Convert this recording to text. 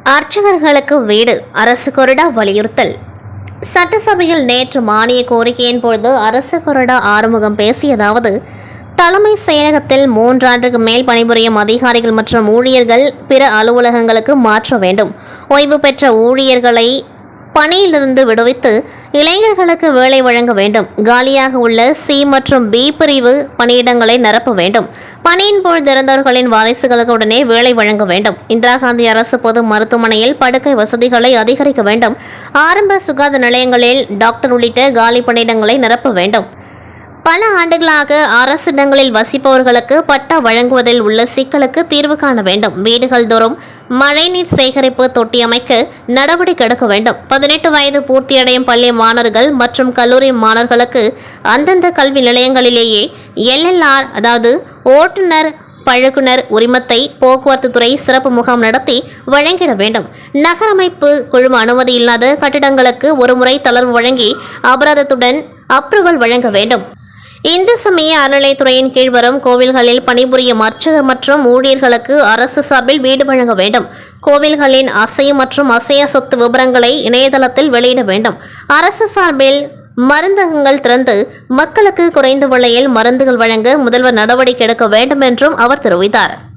அர்ச்சகர்களுக்கு வீடு அரசு கொறடா வலியுறுத்தல். சட்டசபையில் நேற்று மானிய கோரிக்கையின் பொழுது அரசு கொறடா ஆறுமுகம் பேசியதாவது: தலைமை செயலகத்தில் 3 ஆண்டுக்கு மேல் பணிபுரியும் அதிகாரிகள் மற்றும் ஊழியர்கள் பிற அலுவலகங்களுக்கு மாற்ற வேண்டும். ஓய்வு பெற்ற ஊழியர்களை பணியிலிருந்து விடுவித்து இளைஞர்களுக்கு வேலை வழங்க வேண்டும். காலியாக உள்ள சி மற்றும் பி பிரிவு பணியிடங்களை நிரப்ப வேண்டும். பணியின் போல் திறந்தவர்களின் வாரிசுகளுக்கு உடனே வேலை வழங்க வேண்டும். இந்திரா காந்தி அரசு பொது மருத்துவமனையில் படுக்கை வசதிகளை அதிகரிக்க வேண்டும். ஆரம்ப சுகாதார நிலையங்களில் டாக்டர் உள்ளிட்ட காலி பணியிடங்களை நிரப்ப வேண்டும். பல ஆண்டுகளாக அரசிடங்களில் வசிப்பவர்களுக்கு பட்டா வழங்குவதில் உள்ள சிக்கலுக்கு தீர்வு காண வேண்டும். வீடுகள் தோறும் மழைநீர் சேகரிப்பு தொட்டி அமைக்க நடவடிக்கை எடுக்க வேண்டும். 18 வயது பூர்த்தியடையும் பள்ளி மாணவர்கள் மற்றும் கல்லூரி மாணவர்களுக்கு அந்தந்த கல்வி நிலையங்களிலேயே LLR அதாவது ஓட்டுநர் பழகுனர் உரிமத்தை போக்குவரத்து துறை சிறப்பு முகாம் நடத்தி வழங்கிட வேண்டும். நகரமைப்பு குழும அனுமதி இல்லாத கட்டிடங்களுக்கு ஒருமுறை தளர்வு வழங்கி அபராதத்துடன் அப்ரூவல் வழங்க வேண்டும். இந்து சமய அறநிலைத்துறையின் கீழ் வரும் கோவில்களில் பணிபுரியும் அர்ச்சகர் மற்றும் ஊழியர்களுக்கு அரசு சார்பில் வீடு வழங்க வேண்டும். கோவில்களின் அசையும் மற்றும் அசையா சொத்து விவரங்களை இணையதளத்தில் வெளியிட வேண்டும். அரசு சார்பில் மருந்தகங்கள் திறந்து மக்களுக்கு குறைந்த விலையில் மருந்துகள் வழங்க முதல்வர் நடவடிக்கை எடுக்க வேண்டும் என்றும் அவர் தெரிவித்தார்.